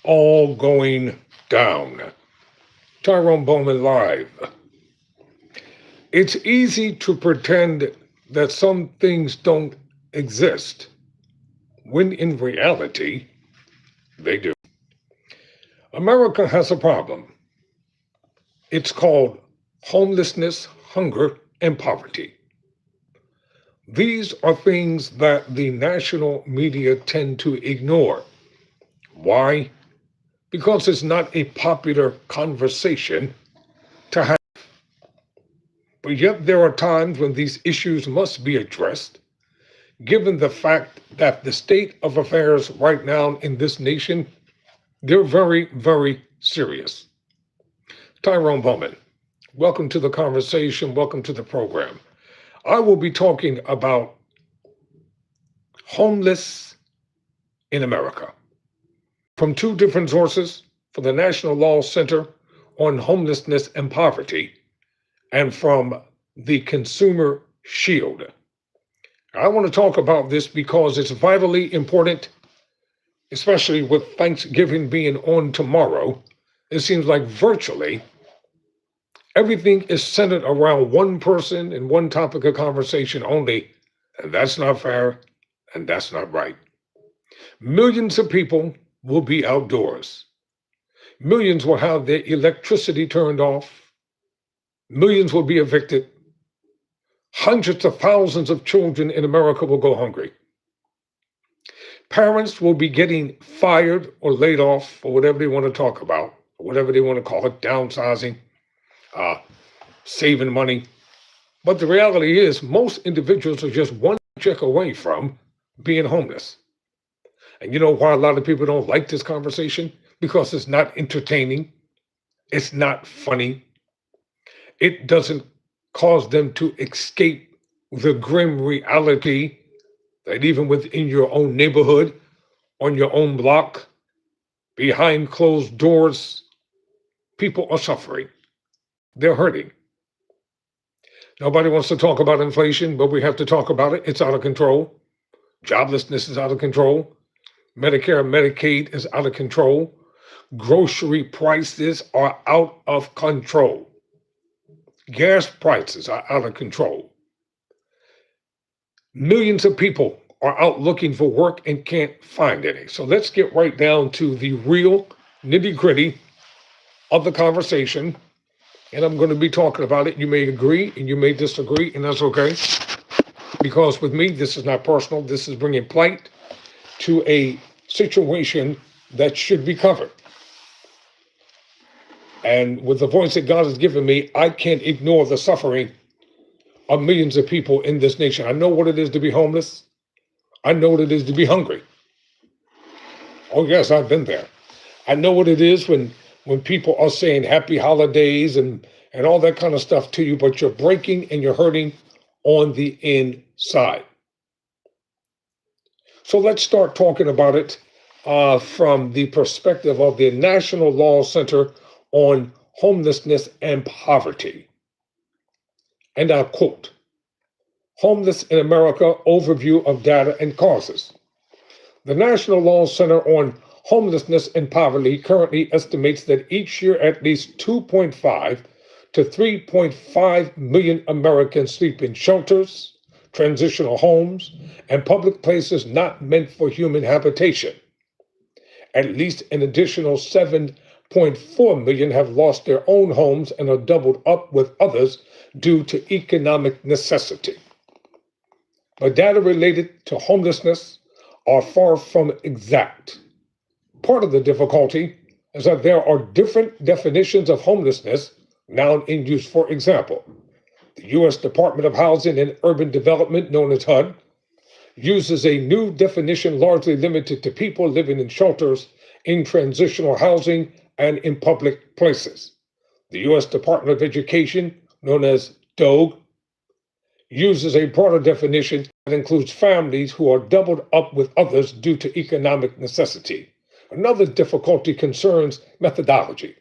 all going down. Tyrone Bowman live. It's easy to pretend that some things don't exist, when in reality, they do. America has a problem. It's called homelessness, hunger, and poverty. These are things that the national media tend to ignore. Why? Because it's not a popular conversation to have. But yet there are times when these issues must be addressed, given the fact that the state of affairs right now in this nation, they're very, very serious. Tyrone Bowman, welcome to the conversation. Welcome to the program. I will be talking about homeless in America from two different sources, from the National Law Center on Homelessness and Poverty and from the Consumer Shield. I want to talk about this because it's vitally important, especially with Thanksgiving being on tomorrow. It seems like virtually everything is centered around one person and one topic of conversation only, and that's not fair and that's not right. Millions of people will be outdoors. Millions will have their electricity turned off. Millions will be evicted. Hundreds of thousands of children in America will go hungry. Parents will be getting fired or laid off, or whatever they want to talk about, or whatever they want to call it, downsizing, saving money. But the reality is, most individuals are just one check away from being homeless. And you know why a lot of people don't like this conversation? Because it's not entertaining. It's not funny. It doesn't cause them to escape the grim reality that even within your own neighborhood, on your own block, behind closed doors, people are suffering. They're hurting. Nobody wants to talk about inflation, but we have to talk about it. It's out of control. Joblessness is out of control. Medicare and Medicaid is out of control. Grocery prices are out of control. Gas prices are out of control. Millions of people are out looking for work and can't find any. So let's get right down to the real nitty gritty of the conversation. And I'm going to be talking about it. You may agree and you may disagree, and that's okay. Because with me, this is not personal. This is bringing plight to a situation that should be covered. And with the voice that God has given me, I can't ignore the suffering of millions of people in this nation. I know what it is to be homeless. I know what it is to be hungry. Oh, yes, I've been there. I know what it is when people are saying happy holidays and all that kind of stuff to you, but you're breaking and you're hurting on the inside. So let's start talking about it from the perspective of the National Law Center on Homelessness and Poverty. And I'll quote, Homeless in America, Overview of Data and Causes. The National Law Center on Homelessness and Poverty currently estimates that each year at least 2.5 to 3.5 million Americans sleep in shelters, transitional homes, and public places not meant for human habitation. At least an additional 7.4 million have lost their own homes and are doubled up with others due to economic necessity. But data related to homelessness are far from exact. Part of the difficulty is that there are different definitions of homelessness now in use. For example, the U.S. Department of Housing and Urban Development, known as HUD, uses a new definition largely limited to people living in shelters, in transitional housing, and in public places. The U.S. Department of Education, known as DOGE, uses a broader definition that includes families who are doubled up with others due to economic necessity. Another difficulty concerns methodology.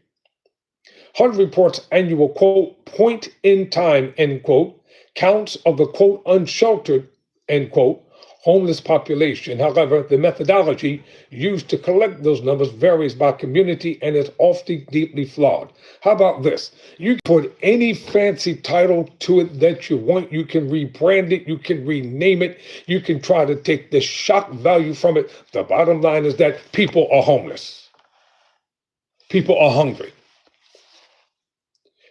HUD reports annual, quote, point in time, end quote, counts of the, quote, unsheltered, end quote, homeless population. However, the methodology used to collect those numbers varies by community and is often deeply flawed. How about this? You can put any fancy title to it that you want. You can rebrand it. You can rename it. You can try to take the shock value from it. The bottom line is that people are homeless. People are hungry.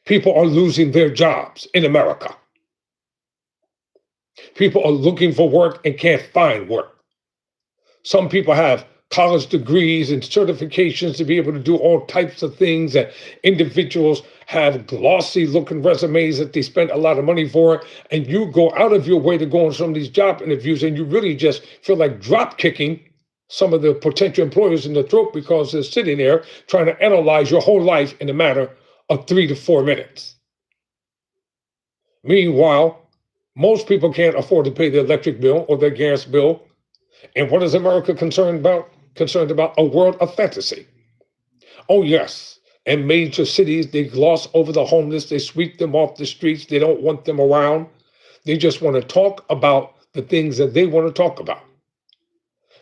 People are losing their jobs in America. People are looking for work and can't find work. Some people have college degrees and certifications to be able to do all types of things, and individuals have glossy looking resumes that they spend a lot of money for, and you go out of your way to go on some of these job interviews and you really just feel like drop kicking some of the potential employers in the throat because they're sitting there trying to analyze your whole life in a matter of 3 to 4 minutes. Meanwhile, most people can't afford to pay their electric bill or their gas bill. And what is America concerned about? Concerned about a world of fantasy. Oh, yes. In major cities, they gloss over the homeless. They sweep them off the streets. They don't want them around. They just want to talk about the things that they want to talk about.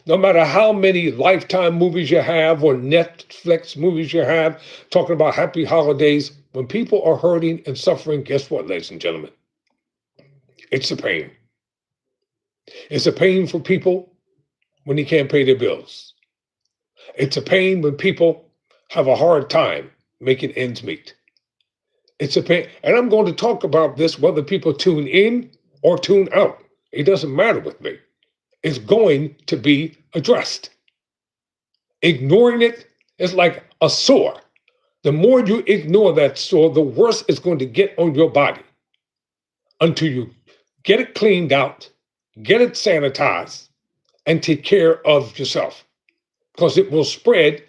No matter how many Lifetime movies you have or Netflix movies you have talking about happy holidays, when people are hurting and suffering, guess what, ladies and gentlemen? It's a pain. It's a pain for people when they can't pay their bills. It's a pain when people have a hard time making ends meet. It's a pain. And I'm going to talk about this whether people tune in or tune out. It doesn't matter with me. It's going to be addressed. Ignoring it is like a sore. The more you ignore that sore, the worse it's going to get on your body until you get it cleaned out, get it sanitized, and take care of yourself. Because it will spread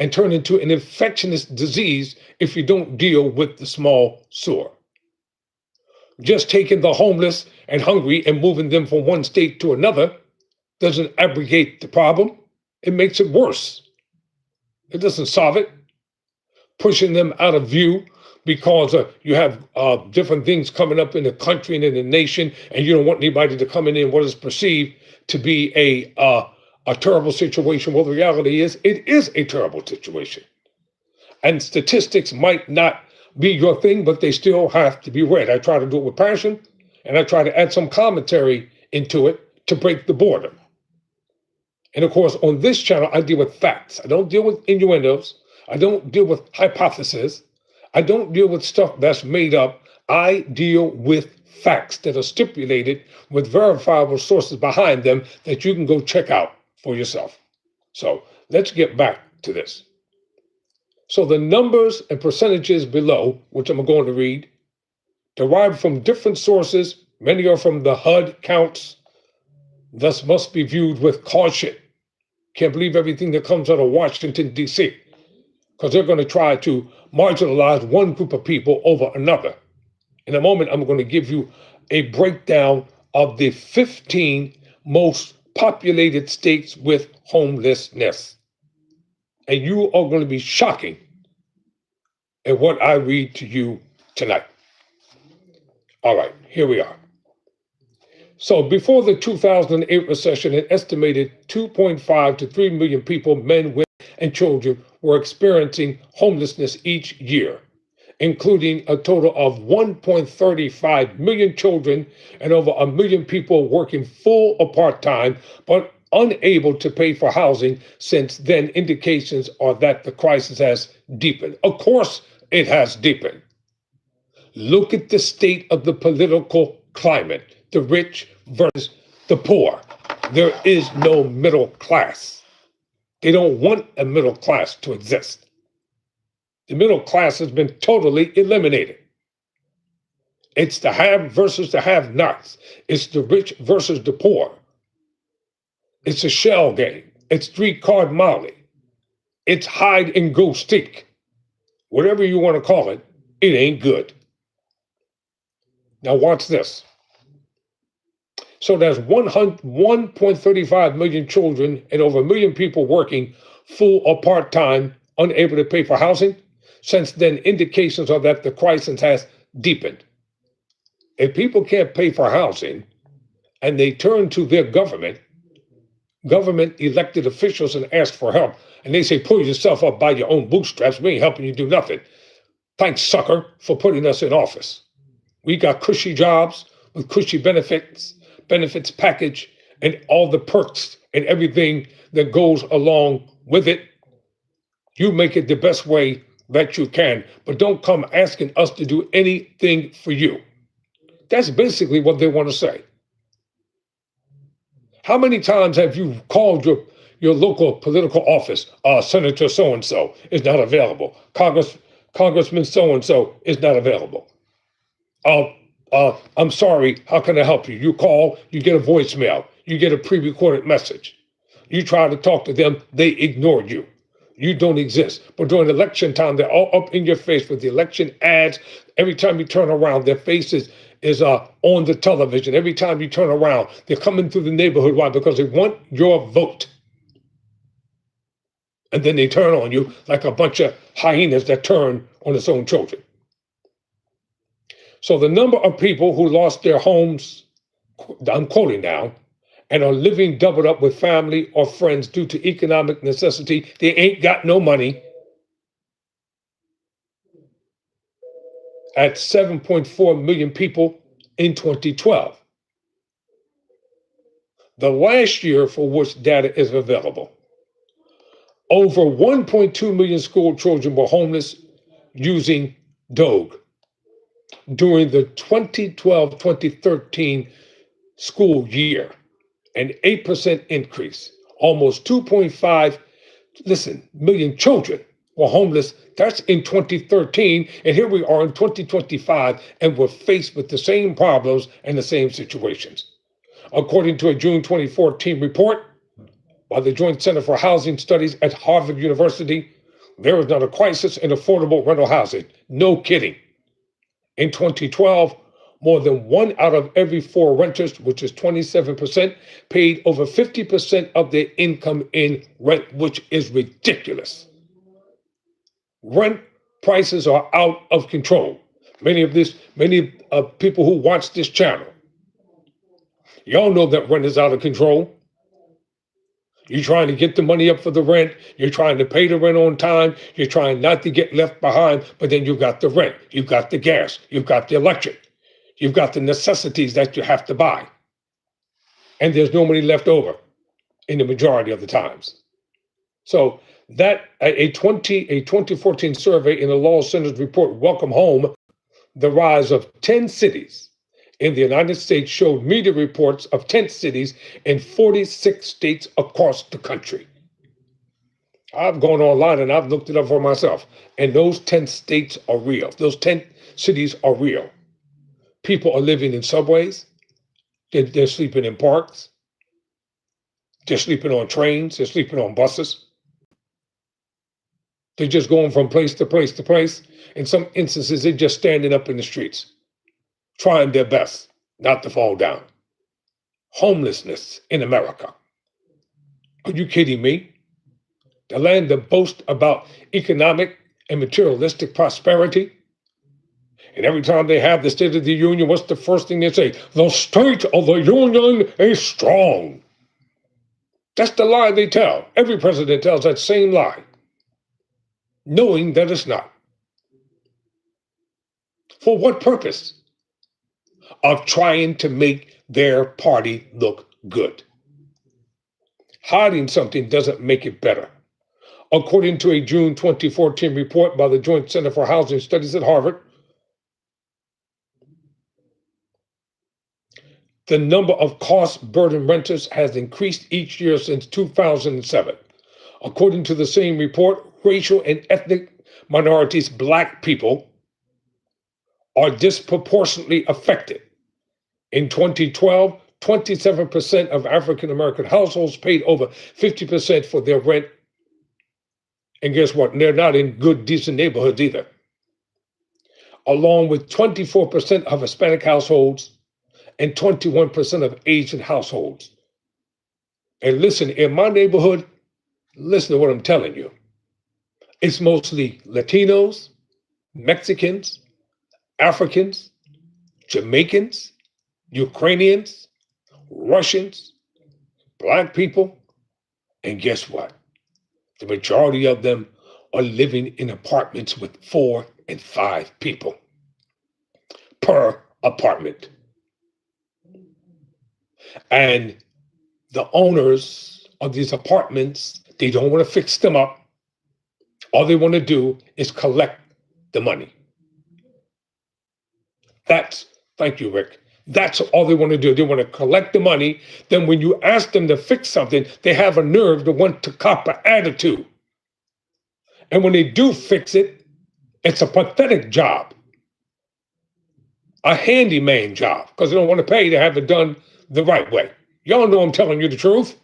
and turn into an infectious disease if you don't deal with the small sore. Just taking the homeless and hungry and moving them from one state to another doesn't abrogate the problem. It makes it worse. It doesn't solve it. Pushing them out of view because you have different things coming up in the country and in the nation, and you don't want anybody to come in what is perceived to be a terrible situation. Well, the reality is, it is a terrible situation. And statistics might not be your thing, but they still have to be read. I try to do it with passion, and I try to add some commentary into it to break the boredom. And of course, on this channel, I deal with facts. I don't deal with innuendos. I don't deal with hypotheses. I don't deal with stuff that's made up. I deal with facts that are stipulated with verifiable sources behind them that you can go check out for yourself. So let's get back to this. So the numbers and percentages below, which I'm going to read, derived from different sources. Many are from the HUD counts, thus must be viewed with caution. Can't believe everything that comes out of Washington, D.C., because they're going to try to marginalize one group of people over another. In a moment, I'm going to give you a breakdown of the 15 most populated states with homelessness. And you are going to be shocking at what I read to you tonight. All right, here we are. So before the 2008 recession, an estimated 2.5 to 3 million people, men, women, and children, were experiencing homelessness each year, including a total of 1.35 million children and over 1 million people working full or part-time, but unable to pay for housing. Since then, indications are that the crisis has deepened. Of course, it has deepened. Look at the state of the political climate. The rich versus the poor. There is no middle class. They don't want a middle class to exist. The middle class has been totally eliminated. It's the have versus the have-nots. It's the rich versus the poor. It's a shell game. It's three-card Molly. It's hide and go seek. Whatever you want to call it, it ain't good. Now watch this. So there's 1.35 million children and over 1 million people working full or part-time, unable to pay for housing. Since then, indications are that the crisis has deepened. If people can't pay for housing and they turn to their government elected officials, and ask for help. And they say, pull yourself up by your own bootstraps. We ain't helping you do nothing. Thanks, sucker, for putting us in office. We got cushy jobs with cushy benefits package, and all the perks and everything that goes along with it. You make it the best way that you can, but don't come asking us to do anything for you. That's basically what they want to say. How many times have you called your local political office? Senator so-and-so is not available. Congressman so-and-so is not available. I'm sorry, how can I help you? You call, you get a voicemail, you get a pre-recorded message. You try to talk to them, they ignore you. You don't exist. But during election time, they're all up in your face with the election ads. Every time you turn around, their faces is on the television. Every time you turn around, they're coming through the neighborhood. Why? Because they want your vote. And then they turn on you like a bunch of hyenas that turn on its own children. So the number of people who lost their homes, I'm quoting now, and are living doubled up with family or friends due to economic necessity, they ain't got no money, at 7.4 million people in 2012. The last year for which data is available. Over 1.2 million school children were homeless using DOG during the 2012-2013 school year, an 8% increase. Almost 2.5 million children were homeless. That's in 2013, and here we are in 2025, and we're faced with the same problems and the same situations. According to a June 2014 report by the Joint Center for Housing Studies at Harvard University, there is not a crisis in affordable rental housing. No kidding. In 2012, more than 1 out of every 4 renters, which is 27%, paid over 50% of their income in rent, which is ridiculous. Rent prices are out of control. Many people who watch this channel, y'all know that rent is out of control. You're trying to get the money up for the rent. You're trying to pay the rent on time. You're trying not to get left behind, but then you've got the rent. You've got the gas. You've got the electric. You've got the necessities that you have to buy. And there's no money left over in the majority of the times. So that a 2014 survey in the Law Center's report, Welcome Home, the rise of 10 cities in the United States, showed media reports of 10 cities in 46 states across the country. I've gone online and I've looked it up for myself. And those 10 states are real. Those 10 cities are real. People are living in subways. They're sleeping in parks. They're sleeping on trains. They're sleeping on buses. They're just going from place to place to place. In some instances, they're just standing up in the streets, trying their best not to fall down. Homelessness in America. Are you kidding me? The land that boasts about economic and materialistic prosperity. And every time they have the State of the Union, what's the first thing they say? The State of the Union is strong. That's the lie they tell. Every president tells that same lie, knowing that it's not. For what purpose? Of trying to make their party look good. Hiding something doesn't make it better. According to a June 2014 report by the Joint Center for Housing Studies at Harvard, the number of cost-burdened renters has increased each year since 2007. According to the same report, racial and ethnic minorities, Black people, are disproportionately affected. In 2012, 27% of African American households paid over 50% for their rent. And guess what? They're not in good, decent neighborhoods either. Along with 24% of Hispanic households and 21% of Asian households. And listen, in my neighborhood, listen to what I'm telling you. It's mostly Latinos, Mexicans, Africans, Jamaicans, Ukrainians, Russians, black people, and guess what? The majority of them are living in apartments with 4 and 5 people per apartment. And the owners of these apartments, they don't want to fix them up. All they want to do is collect the money. Thank you, Rick. That's all they want to do. They want to collect the money. Then when you ask them to fix something, they have a nerve to want to cop an attitude. And when they do fix it, it's a pathetic job, a handyman job, because they don't want to pay to have it done the right way. Y'all know I'm telling you the truth.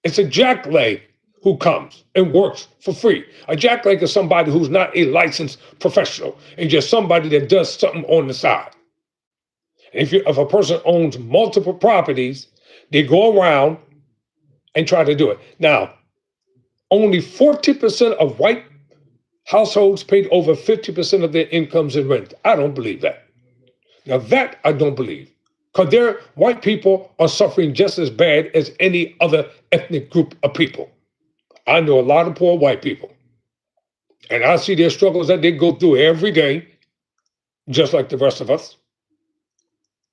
It's a jackleg who comes and works for free. A jackleg is somebody who's not a licensed professional and just somebody that does something on the side. If a person owns multiple properties, they go around and try to do it. Now, only 40% of white households paid over 50% of their incomes in rent. I don't believe that. Now that I don't believe. Because their white people are suffering just as bad as any other ethnic group of people. I know a lot of poor white people. And I see their struggles that they go through every day, just like the rest of us.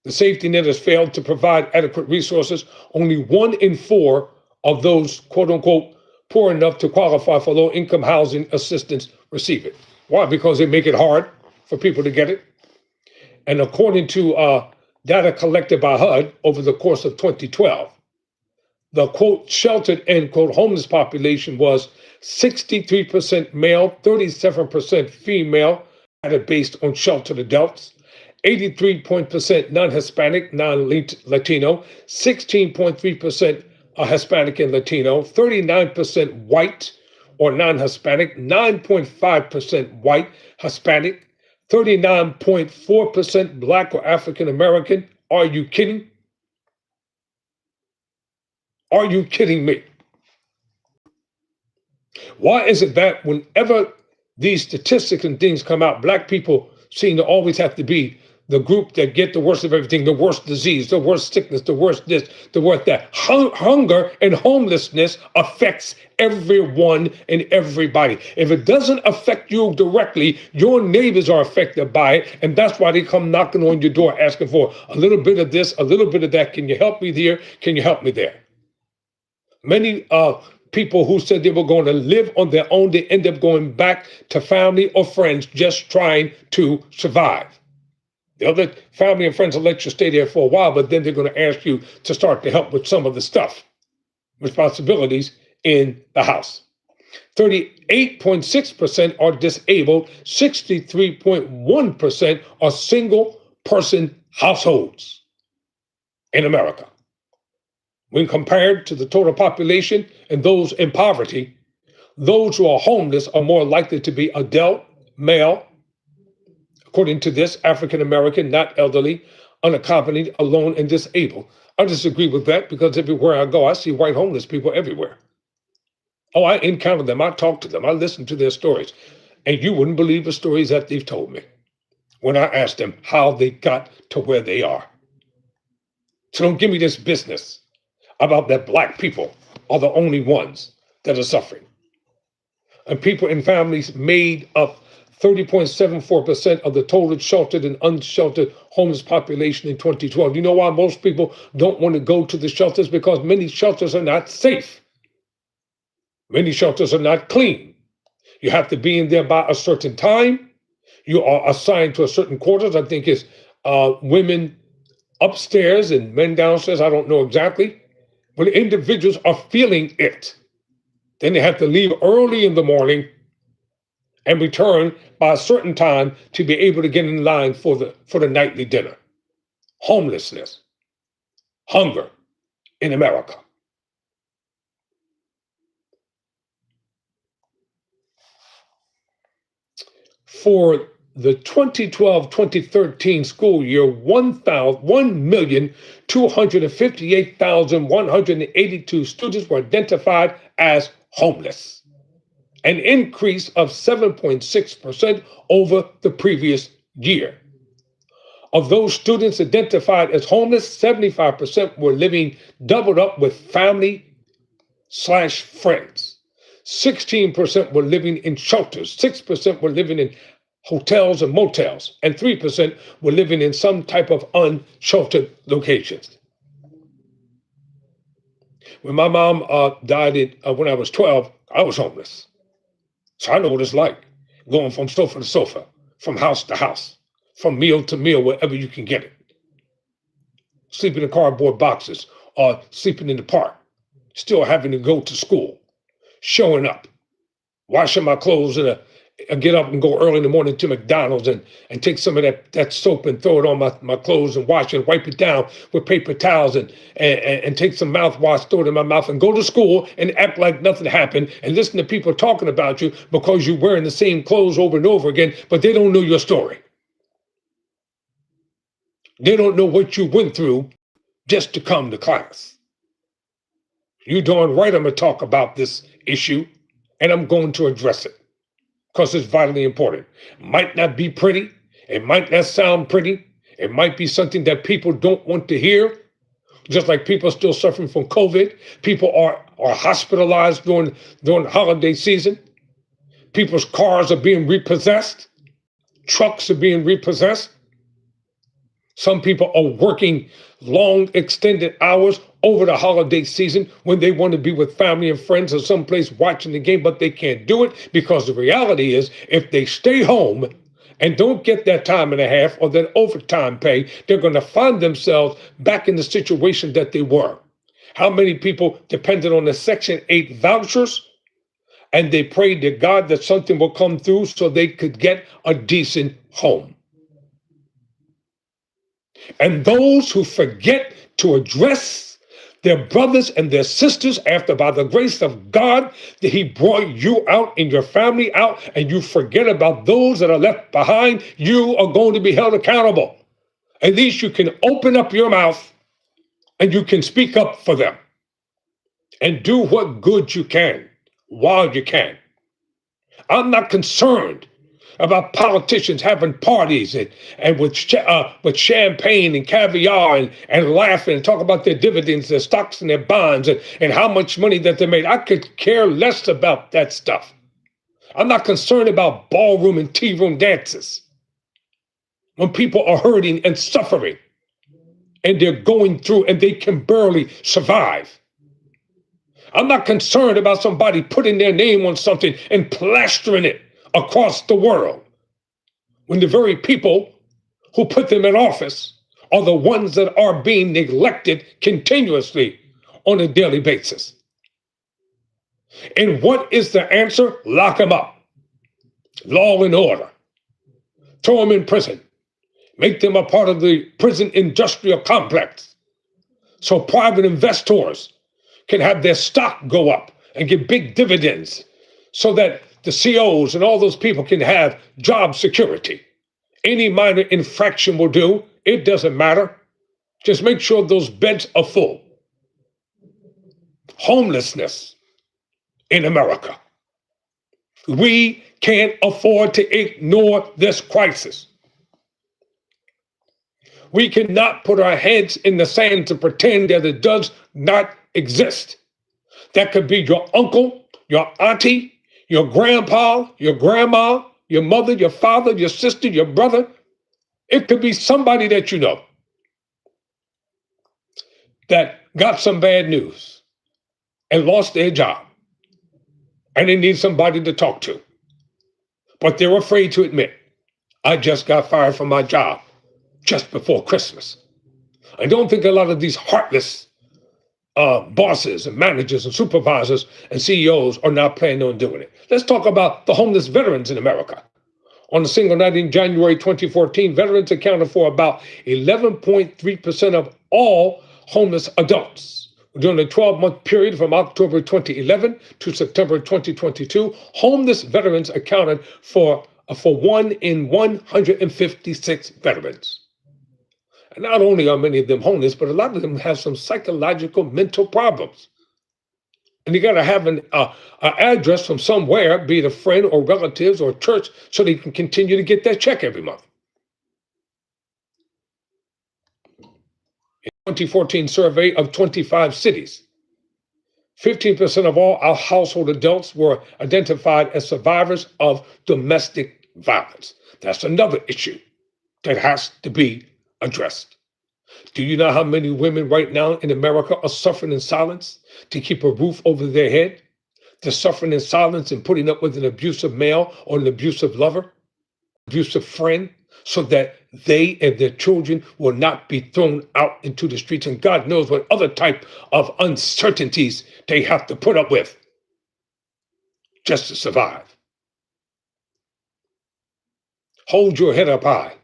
The safety net has failed to provide adequate resources. Only 1 in 4 of those, quote unquote, poor enough to qualify for low income housing assistance receive it. Why? Because they make it hard for people to get it. And according to data collected by HUD over the course of 2012, the quote sheltered end quote homeless population was 63% male, 37% female, data based on sheltered adults, 83% non-Hispanic, non-Latino, 16.3% Hispanic and Latino, 39% white or non-Hispanic, 9.5% white, Hispanic, 39.4% Black or African American. Are you kidding? Are you kidding me? Why is it that whenever these statistics and things come out, Black people seem to always have to be the group that get the worst of everything, the worst disease, the worst sickness, the worst this, the worst that. Hunger and homelessness affects everyone and everybody. If it doesn't affect you directly, your neighbors are affected by it, and that's why they come knocking on your door asking for a little bit of this, a little bit of that. Can you help me here? Can you help me there? Many people who said they were going to live on their own, they end up going back to family or friends just trying to survive. The other family and friends will let you stay there for a while, but then they're going to ask you to start to help with some of the stuff, responsibilities in the house. 38.6% are disabled, 63.1% are single person households in America. When compared to the total population and those in poverty, those who are homeless are more likely to be adult, male, according to this, African American, not elderly, unaccompanied, alone, and disabled. I disagree with that because everywhere I go, I see white homeless people everywhere. Oh, I encounter them. I talk to them. I listen to their stories. And you wouldn't believe the stories that they've told me when I asked them how they got to where they are. So don't give me this business about that Black people are the only ones that are suffering. And people in families made up 30.74% of the total sheltered and unsheltered homeless population in 2012. You know why most people don't want to go to the shelters? Because many shelters are not safe. Many shelters are not clean. You have to be in there by a certain time. You are assigned to a certain quarters. I think it's women upstairs and men downstairs. I don't know exactly. But individuals are feeling it. Then they have to leave early in the morning and return by a certain time to be able to get in line for the nightly dinner. Homelessness, hunger in America. For the 2012-2013 school year, 1,258,182 students were identified as homeless, an increase of 7.6% over the previous year. Of those students identified as homeless, 75% were living doubled up with family slash friends. 16% were living in shelters. 6% were living in hotels and motels. And 3% were living in some type of unsheltered locations. When my mom died when I was 12, I was homeless. So I know what it's like going from sofa to sofa, from house to house, from meal to meal, wherever you can get it. Sleeping in cardboard boxes or sleeping in the park, still having to go to school, showing up, washing my clothes and get up and go early in the morning to McDonald's and take some of that soap and throw it on my clothes and wash it, wipe it down with paper towels and take some mouthwash, throw it in my mouth and go to school and act like nothing happened and listen to people talking about you because you're wearing the same clothes over and over again, but they don't know your story. They don't know what you went through just to come to class. You darn right I'm going to talk about this issue and I'm going to address it because it's vitally important. Might not be pretty. It might not sound pretty. It might be something that people don't want to hear. Just like people are still suffering from COVID. People are hospitalized during the holiday season. People's cars are being repossessed. Trucks are being repossessed. Some people are working long, extended hours over the holiday season when they want to be with family and friends or someplace watching the game, but they can't do it because the reality is if they stay home and don't get that time and a half or that overtime pay, they're going to find themselves back in the situation that they were. How many people depended on the Section 8 vouchers and they prayed to God that something will come through so they could get a decent home? And those who forget to address their brothers and their sisters after, by the grace of God, that he brought you out and your family out, and you forget about those that are left behind, you are going to be held accountable. At least you can open up your mouth and you can speak up for them and do what good you can while you can. I'm not concerned about politicians having parties and with champagne and caviar and laughing and talk about their dividends, their stocks and their bonds and how much money that they made. I could care less about that stuff. I'm not concerned about ballroom and tea room dances when people are hurting and suffering and they're going through and they can barely survive. I'm not concerned about somebody putting their name on something and plastering it across the world when the very people who put them in office are the ones that are being neglected continuously on a daily basis. And what is the answer? Lock them up. Law and order. Throw them in prison. Make them a part of the prison industrial complex so private investors can have their stock go up and get big dividends so that the CEOs and all those people can have job security. Any minor infraction will do. It doesn't matter. Just make sure those beds are full. Homelessness in America. We can't afford to ignore this crisis. We cannot put our heads in the sand to pretend that it does not exist. That could be your uncle, your auntie, your grandpa, your grandma, your mother, your father, your sister, your brother. It could be somebody that you know that got some bad news and lost their job and they need somebody to talk to. But they're afraid to admit, I just got fired from my job just before Christmas. I don't think a lot of these heartless bosses and managers and supervisors and CEOs are not planning on doing it. Let's talk about the homeless veterans in America. On a single night in January 2014, veterans accounted for about 11.3% of all homeless adults. During the 12-month period from October 2011 to September 2022, homeless veterans accounted for 1 in 156 veterans. And not only are many of them homeless, but a lot of them have some psychological mental problems. And you got to have an address from somewhere, be it a friend or relatives or church, so they can continue to get that check every month. 2014 survey of 25 cities. 15% of all our household adults were identified as survivors of domestic violence. That's another issue that has to be addressed. Do you know how many women right now in America are suffering in silence to keep a roof over their head? They're suffering in silence and putting up with an abusive male or an abusive lover, abusive friend, so that they and their children will not be thrown out into the streets. And God knows what other type of uncertainties they have to put up with just to survive. Hold your head up high.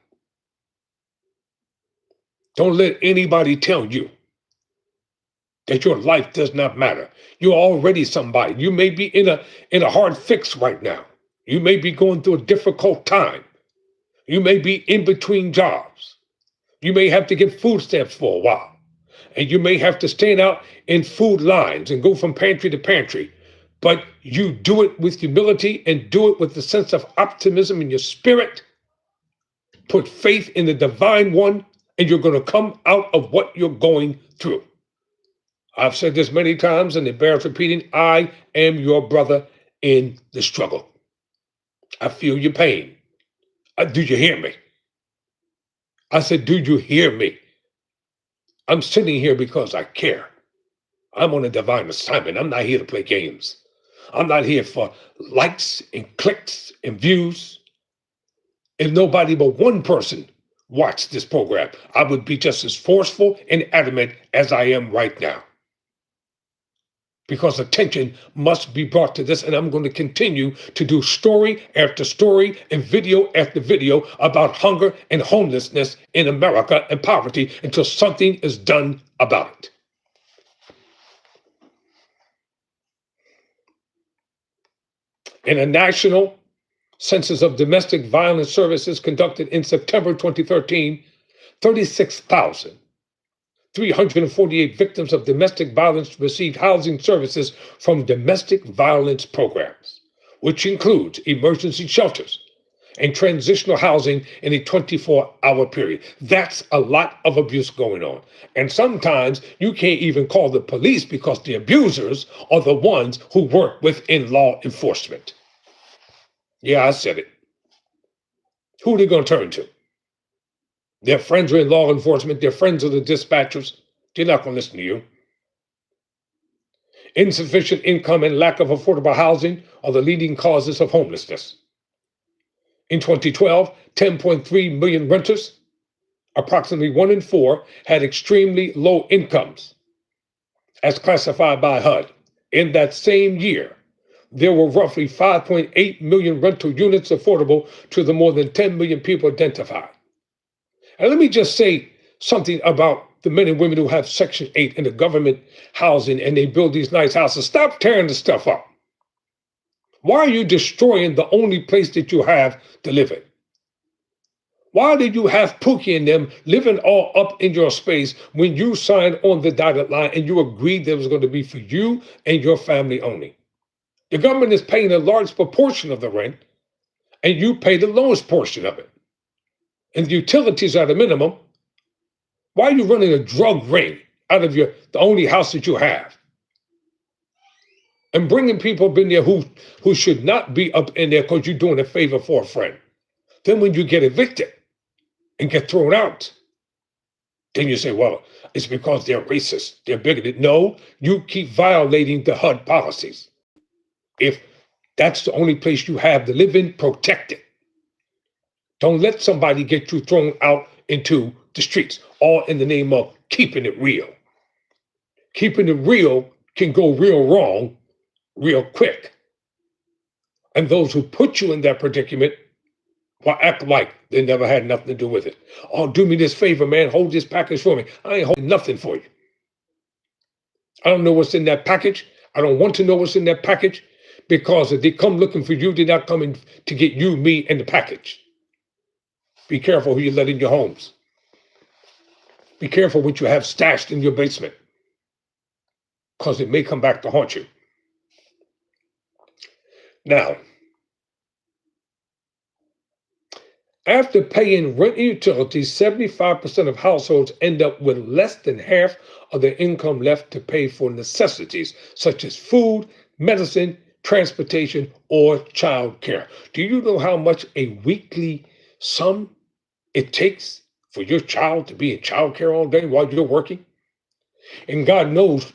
Don't let anybody tell you that your life does not matter. You're already somebody. You may be in a hard fix right now. You may be going through a difficult time. You may be in between jobs. You may have to get food stamps for a while. And you may have to stand out in food lines and go from pantry to pantry. But you do it with humility and do it with the sense of optimism in your spirit. Put faith in the divine one, and you're going to come out of what you're going through. I've said this many times, and it bears repeating. I am your brother in the struggle. I feel your pain. Do you hear me? I said, do you hear me? I'm sitting here because I care. I'm on a divine assignment. I'm not here to play games. I'm not here for likes and clicks and views. If nobody but one person watched this program, I would be just as forceful and adamant as I am right now. Because attention must be brought to this, and I'm going to continue to do story after story and video after video about hunger and homelessness in America and poverty until something is done about it. In a national census of domestic violence services conducted in September 2013, 36,348 victims of domestic violence received housing services from domestic violence programs, which includes emergency shelters and transitional housing in a 24-hour period. That's a lot of abuse going on. And sometimes you can't even call the police because the abusers are the ones who work within law enforcement. Yeah, I said it. Who are they going to turn to? Their friends are in law enforcement. Their friends are the dispatchers. They're not going to listen to you. Insufficient income and lack of affordable housing are the leading causes of homelessness. In 2012, 10.3 million renters, approximately 1 in 4, had extremely low incomes, as classified by HUD. In that same year, there were roughly 5.8 million rental units affordable to the more than 10 million people identified. And let me just say something about the men and women who have Section 8 in the government housing and they build these nice houses. Stop tearing the stuff up. Why are you destroying the only place that you have to live in? Why did you have Pookie and them living all up in your space when you signed on the dotted line and you agreed that it was going to be for you and your family only? The government is paying a large proportion of the rent, and you pay the lowest portion of it. And the utilities are the minimum. Why are you running a drug ring out of the only house that you have? And bringing people up in there who should not be up in there because you're doing a favor for a friend. Then when you get evicted and get thrown out, then you say, well, it's because they're racist, they're bigoted. No, you keep violating the HUD policies. If that's the only place you have to live in, protect it. Don't let somebody get you thrown out into the streets, all in the name of keeping it real. Keeping it real can go real wrong real quick. And those who put you in that predicament will act like they never had nothing to do with it. Oh, do me this favor, man. Hold this package for me. I ain't holding nothing for you. I don't know what's in that package. I don't want to know what's in that package because if they come looking for you, they're not coming to get you, me, and the package. Be careful who you let in your homes. Be careful what you have stashed in your basement because it may come back to haunt you. Now, After paying rent and utilities, 75% of households end up with less than half of their income left to pay for necessities such as food, medicine, transportation, or child care. Do you know how much a weekly sum it takes for your child to be in child care all day while you're working? And God knows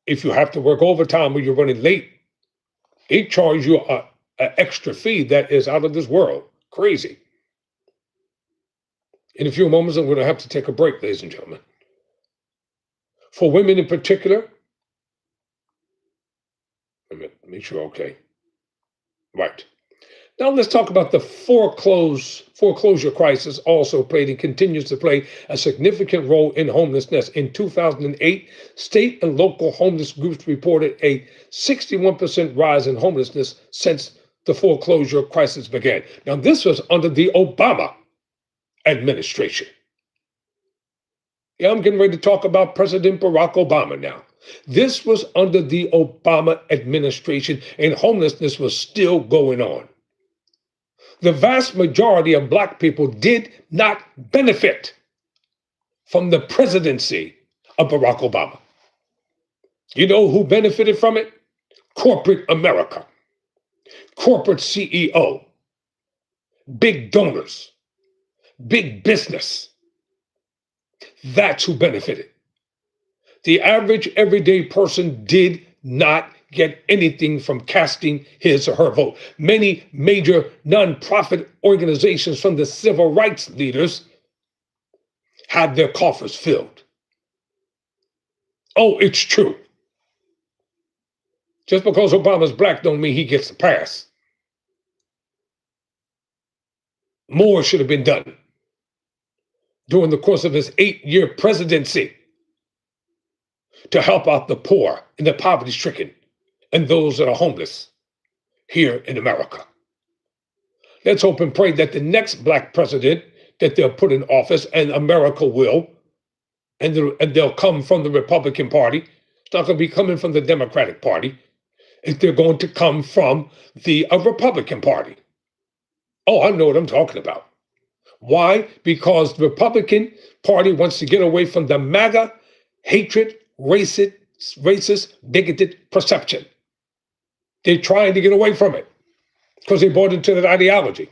if you have to work overtime or you're running late, they charge you an extra fee that is out of this world. Crazy. In a few moments, I'm going to have to take a break, ladies and gentlemen. For women in particular, let me make sure, okay. Right. Now let's talk about the foreclosure crisis also played and continues to play a significant role in homelessness. In 2008, state and local homeless groups reported a 61% rise in homelessness since the foreclosure crisis began. Now this was under the Obama administration. Yeah, I'm getting ready to talk about President Barack Obama now. This was under the Obama administration, and homelessness was still going on. The vast majority of Black people did not benefit from the presidency of Barack Obama. You know who benefited from it? Corporate America, corporate CEO, big donors, big business. That's who benefited. The average everyday person did not get anything from casting his or her vote. Many major nonprofit organizations, from the civil rights leaders, had their coffers filled. Oh, it's true. Just because Obama's Black don't mean he gets a pass. More should have been done during the course of his 8-year presidency to help out the poor and the poverty-stricken and those that are homeless here in America. Let's hope and pray that the next Black president that they'll put in office, and America will, and they'll come from the Republican Party. It's not going to be coming from the Democratic Party. They're going to come from the Republican Party. Oh, I know what I'm talking about. Why? Because the Republican Party wants to get away from the MAGA, hatred, racist, bigoted perception. They're trying to get away from it because they bought into that ideology.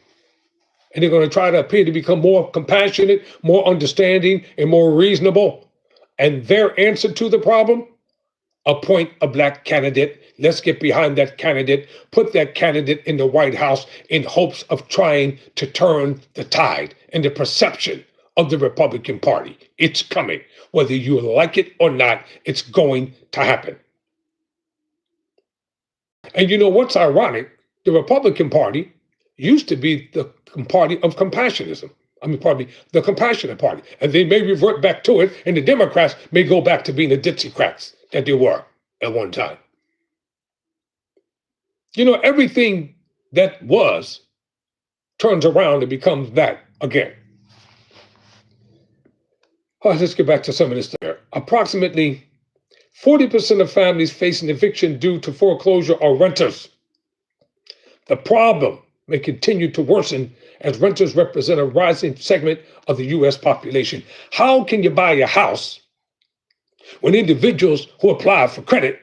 And they're going to try to appear to become more compassionate, more understanding, and more reasonable. And their answer to the problem? Appoint a Black candidate. Let's get behind that candidate, put that candidate in the White House in hopes of trying to turn the tide and the perception of the Republican Party. It's coming. Whether you like it or not, it's going to happen. And you know what's ironic? The Republican Party used to be the party of compassionism. The compassionate party. And they may revert back to it, and the Democrats may go back to being the Dixiecrats that they were at one time. You know, everything that was turns around and becomes that again. Oh, let's get back to some of this there. Approximately 40% of families facing eviction due to foreclosure are renters. The problem may continue to worsen as renters represent a rising segment of the U.S. population. How can you buy a house when individuals who apply for credit,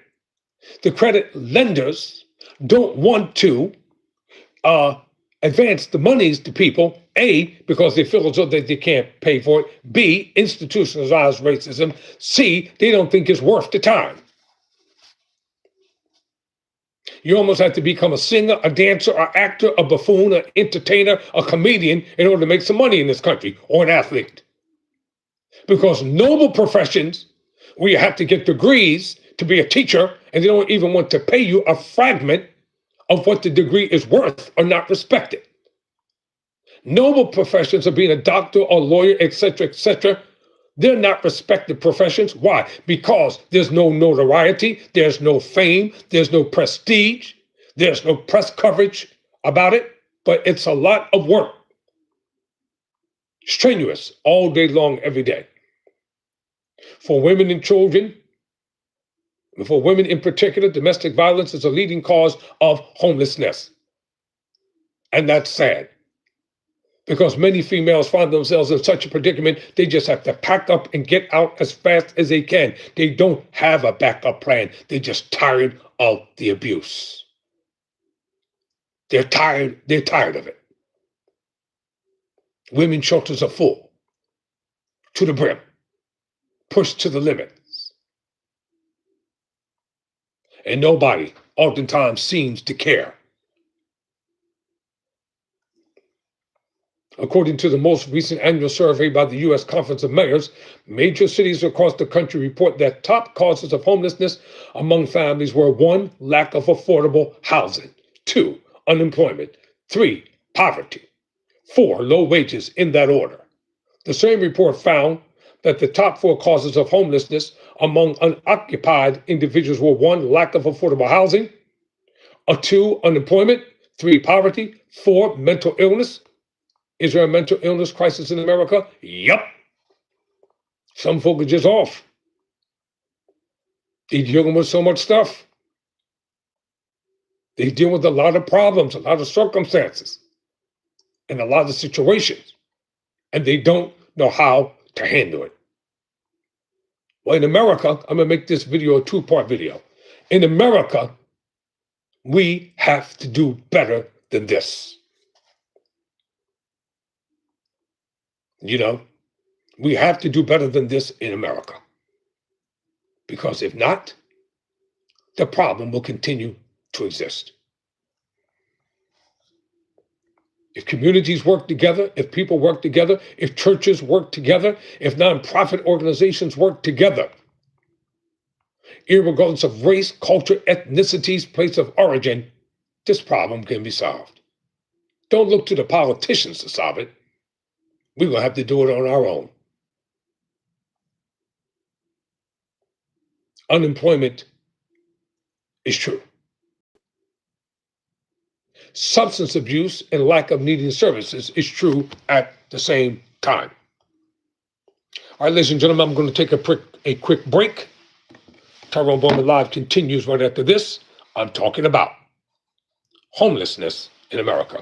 the credit lenders, don't want to advance the monies to people? A, because they feel as though they can't pay for it. B, institutionalized racism. C, they don't think it's worth the time. You almost have to become a singer, a dancer, an actor, a buffoon, an entertainer, a comedian in order to make some money in this country, or an athlete. Because noble professions where you have to get degrees to be a teacher, and they don't even want to pay you a fragment of what the degree is worth, are not respected. Noble professions of being a doctor or lawyer, etc., they're not respected professions. Why? Because there's no notoriety, there's no fame, there's no prestige, there's no press coverage about it, but it's a lot of work. Strenuous all day long, every day. For women and children, for women in particular, domestic violence is a leading cause of homelessness. And that's sad. because many females find themselves in such a predicament, they just have to pack up and get out as fast as they can. They don't have a backup plan. They're just tired of the abuse. They're tired. They're tired of it. Women's shelters are full to the brim, pushed to the limit. And nobody oftentimes seems to care. According to the most recent annual survey by the U.S. Conference of Mayors, major cities across the country report that top causes of homelessness among families were 1, lack of affordable housing, 2, unemployment, 3, poverty, 4, low wages, in that order. The same report found that the top 4 causes of homelessness among unoccupied individuals were 1, lack of affordable housing, 2, unemployment, 3, poverty, 4, mental illness. Is there a mental illness crisis in America? Yup. Some folk are just off. They're dealing with so much stuff. They deal with a lot of problems, a lot of circumstances, and a lot of situations, and they don't know how to handle it. Well, in America, I'm going to make this video a 2-part video. In America, we have to do better than this. You know, we have to do better than this in America. Because if not, the problem will continue to exist. If communities work together, if people work together, if churches work together, if nonprofit organizations work together, irregardless of race, culture, ethnicities, place of origin, this problem can be solved. Don't look to the politicians to solve it. We're going to have to do it on our own. Unemployment is true. Substance abuse and lack of needing services is true at the same time. All right, ladies and gentlemen, I'm going to take a quick break. Tyrone Bowman Live continues right after this. I'm talking about homelessness in America.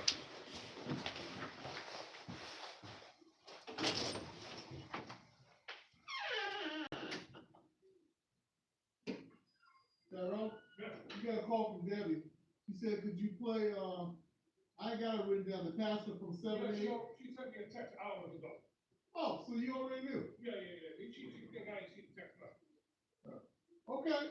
Tyrone, you got a call from Debbie. She said, could you play, I got it written down, the pastor from 7 8. She sent me a text hours ago. Oh, so you already knew? Yeah. She think I ain't seen the text message. Okay.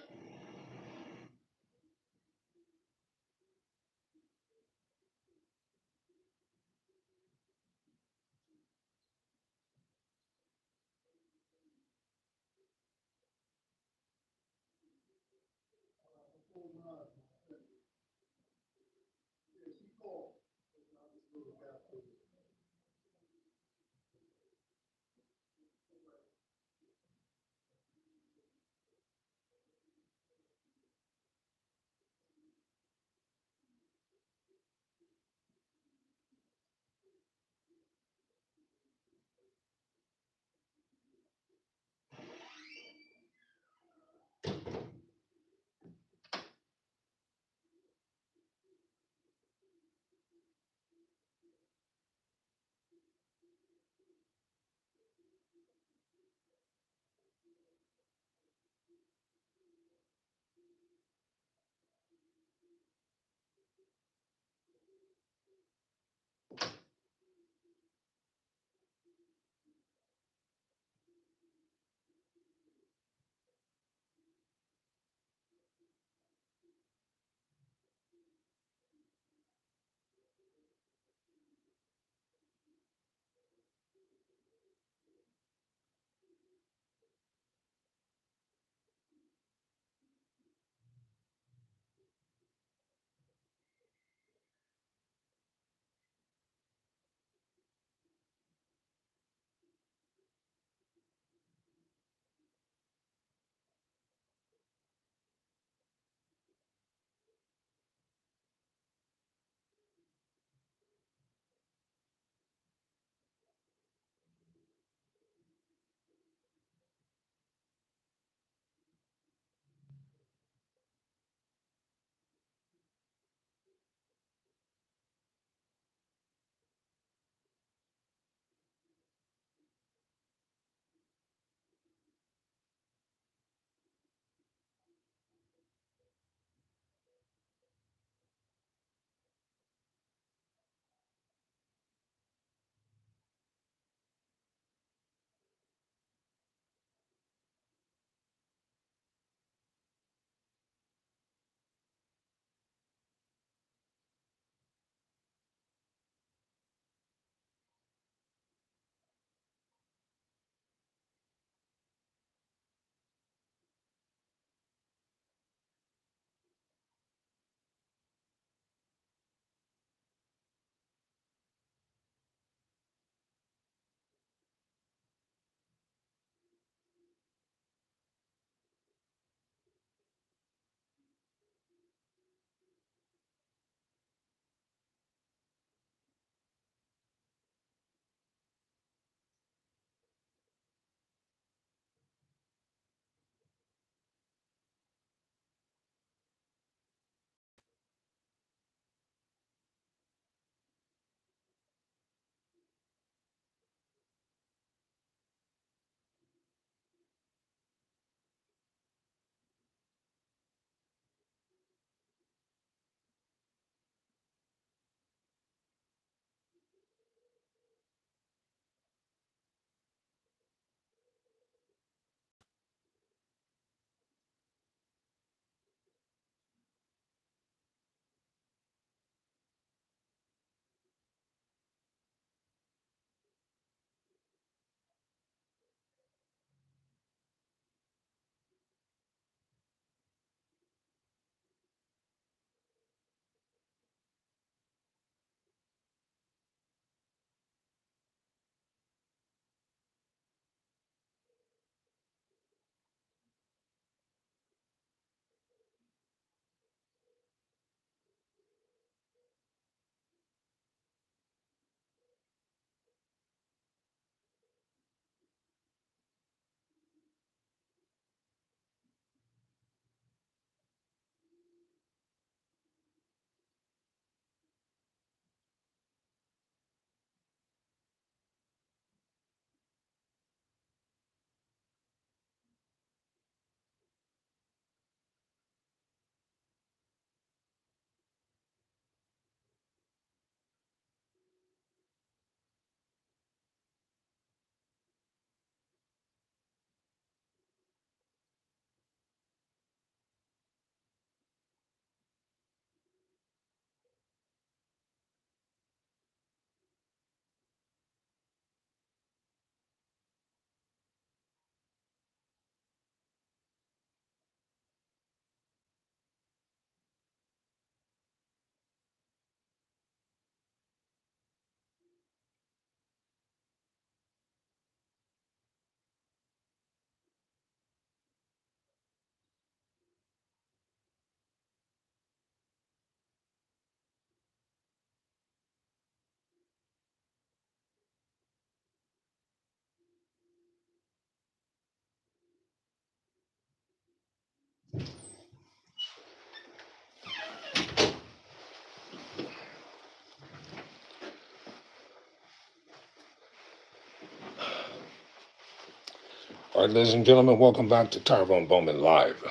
All right, ladies and gentlemen, welcome back to Tyrone Bowman Live.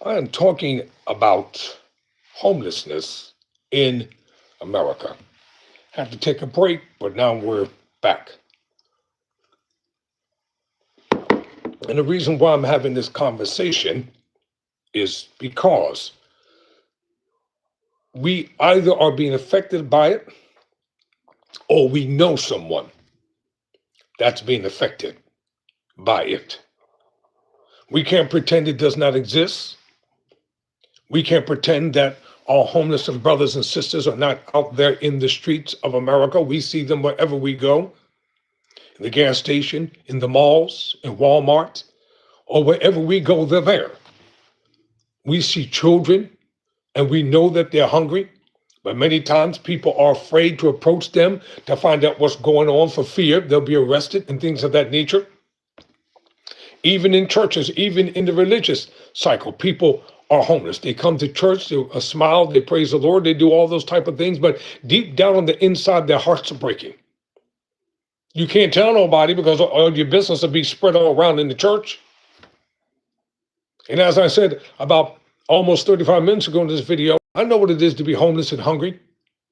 I am talking about homelessness in America. Had to take a break, but now we're back. And the reason why I'm having this conversation is because we either are being affected by it or we know someone that's being affected by it. We can't pretend it does not exist. We can't pretend that our homeless and brothers and sisters are not out there in the streets of America. We see them wherever we go, in the gas station, in the malls, in Walmart, or wherever we go, they're there. We see children and we know that they're hungry, but many times people are afraid to approach them to find out what's going on for fear they'll be arrested and things of that nature. Even in churches, even in the religious cycle, people are homeless. They come to church, they smile, they praise the Lord, they do all those type of things, but deep down on the inside, their hearts are breaking. You can't tell nobody because all your business will be spread all around in the church. And as I said about almost 35 minutes ago in this video, I know what it is to be homeless and hungry,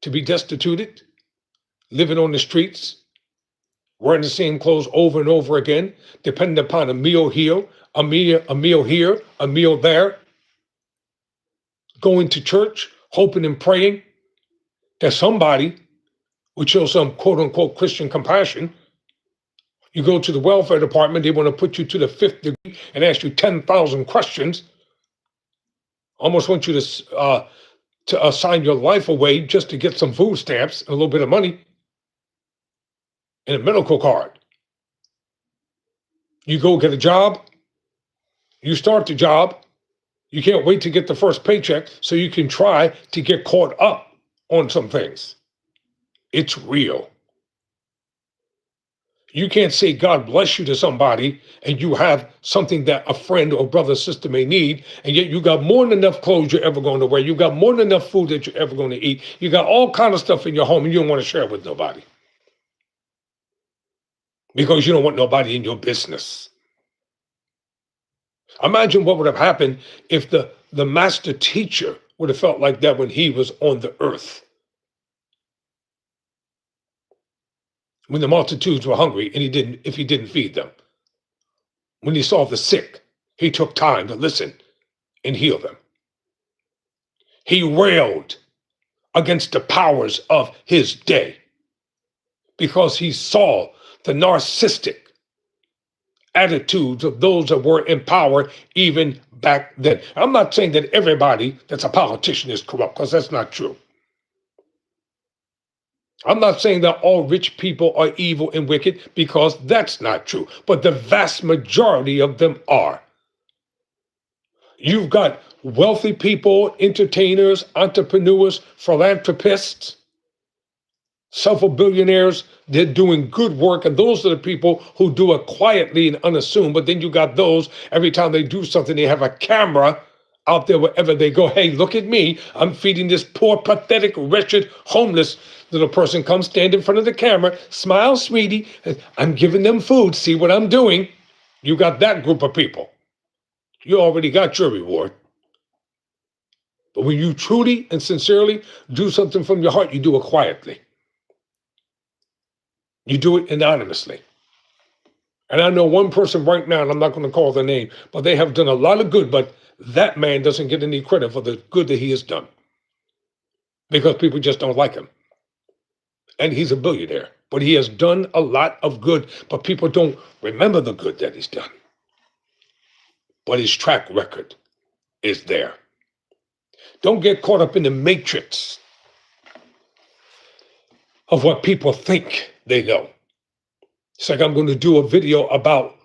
to be destituted, living on the streets, wearing the same clothes over and over again, depending upon a meal here, a meal here, a meal there, going to church, hoping and praying that somebody would show some quote unquote Christian compassion. You go to the welfare department, they want to put you to the fifth degree and ask you 10,000 questions. Almost want you to assign your life away just to get some food stamps and a little bit of money and a medical card. You go get a job, you start the job, you can't wait to get the first paycheck so you can try to get caught up on some things. It's real. You can't say God bless you to somebody and you have something that a friend or brother or sister may need, and yet you got more than enough clothes you're ever going to wear. You got more than enough food that you're ever going to eat. You got all kind of stuff in your home and you don't want to share it with nobody because you don't want nobody in your business. Imagine what would have happened if the master teacher would have felt like that when he was on the earth. When the multitudes were hungry and if he didn't feed them. When he saw the sick, he took time to listen and heal them. He railed against the powers of his day because he saw the narcissistic attitudes of those that were in power even back then. I'm not saying that everybody that's a politician is corrupt, because that's not true. I'm not saying that all rich people are evil and wicked, because that's not true. But the vast majority of them are. You've got wealthy people, entertainers, entrepreneurs, philanthropists, several billionaires. They're doing good work, and those are the people who do it quietly and unassuming. But then you got those, every time they do something, they have a camera out there wherever they go. Hey, look at me. I'm feeding this poor, pathetic, wretched, homeless little person. Come stand in front of the camera. Smile, sweetie. I'm giving them food. See what I'm doing. You got that group of people. You already got your reward. But when you truly and sincerely do something from your heart, you do it quietly. You do it anonymously. And I know one person right now, and I'm not going to call their name, but they have done a lot of good, but that man doesn't get any credit for the good that he has done because people just don't like him. And he's a billionaire, but he has done a lot of good, but people don't remember the good that he's done. But his track record is there. Don't get caught up in the matrix of what people think they know. It's like I'm going to do a video about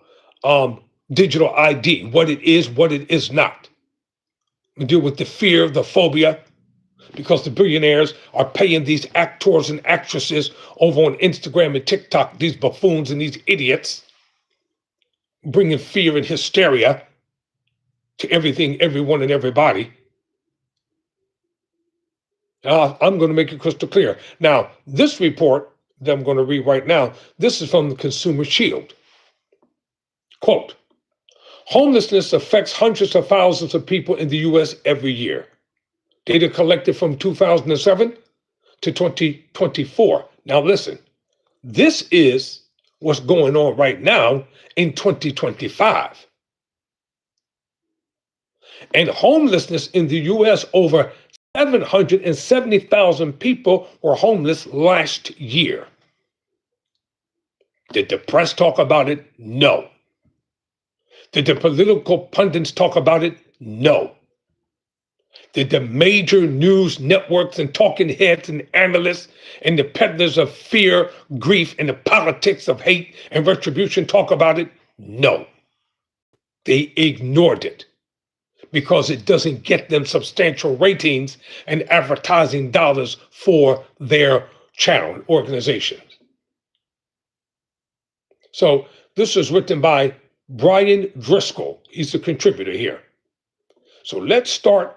digital ID, what it is not. We deal with the fear, the phobia, because the billionaires are paying these actors and actresses over on Instagram and TikTok, these buffoons and these idiots, bringing fear and hysteria to everything, everyone, and everybody. I'm going to make it crystal clear. Now, this report that I'm going to read right now, this is from the Consumer Shield. Quote, Homelessness affects hundreds of thousands of people in the U.S. every year. Data collected from 2007 to 2024. Now listen, this is what's going on right now in 2025. And homelessness in the U.S., over 770,000 people were homeless last year. Did the press talk about it? No. Did the political pundits talk about it? No. Did the major news networks and talking heads and analysts and the peddlers of fear, grief, and the politics of hate and retribution talk about it? No. They ignored it because it doesn't get them substantial ratings and advertising dollars for their channel organizations. So this was written by Brian Driscoll. He's the contributor here. So let's start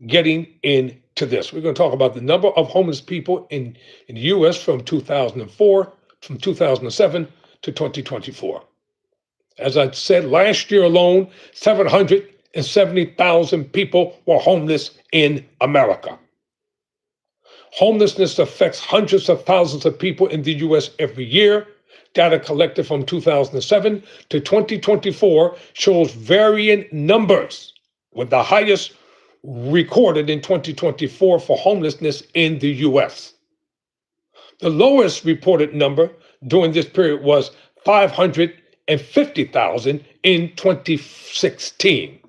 getting into this. We're going to talk about the number of homeless people in the U.S. from 2004, from 2007 to 2024. As I said, last year alone, 770,000 people were homeless in America. Homelessness affects hundreds of thousands of people in the U.S. every year. Data collected from 2007 to 2024 shows varying numbers, with the highest recorded in 2024 for homelessness in the U.S. The lowest reported number during this period was 550,000 in 2016.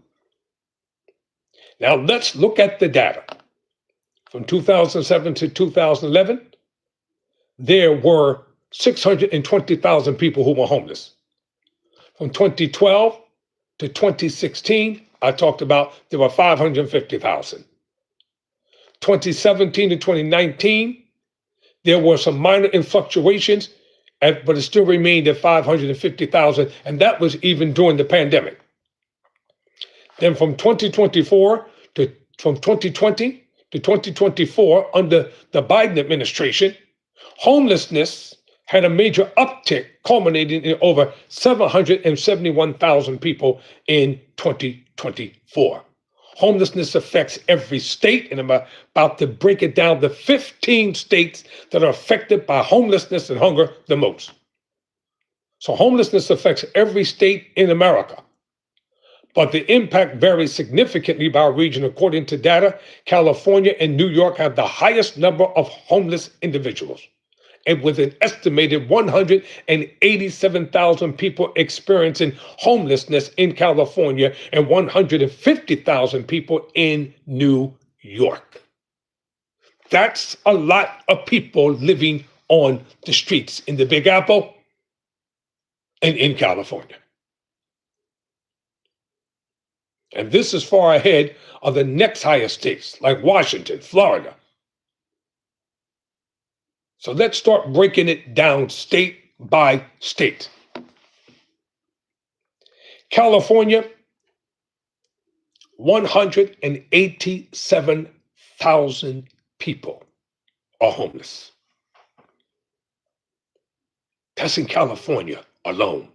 Now let's look at the data. From 2007 to 2011, there were 620,000 people who were homeless. From 2012 to 2016, I talked about there were 550,000. 2017 to 2019, there were some minor fluctuations, but it still remained at 550,000, and that was even during the pandemic. Then from 2020 to 2024, under the Biden administration, homelessness had a major uptick, culminating in over 771,000 people in 2024. Homelessness affects every state, and I'm about to break it down, the 15 states that are affected by homelessness and hunger the most. So homelessness affects every state in America, but the impact varies significantly by region. According to data, California and New York have the highest number of homeless individuals, and with an estimated 187,000 people experiencing homelessness in California and 150,000 people in New York. That's a lot of people living on the streets in the Big Apple and in California. And this is far ahead of the next highest states like Washington, Florida. So let's start breaking it down state by state. California, 187,000 people are homeless. That's in California alone.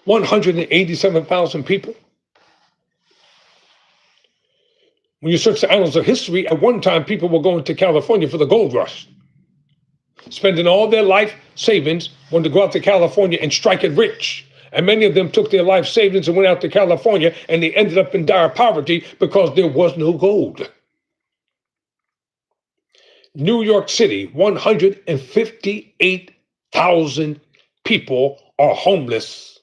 187,000 people. When you search the annals of history, at one time people were going to California for the gold rush, spending all their life savings, wanting to go out to California and strike it rich. And many of them took their life savings and went out to California, and they ended up in dire poverty because there was no gold. New York City, 158,000 people are homeless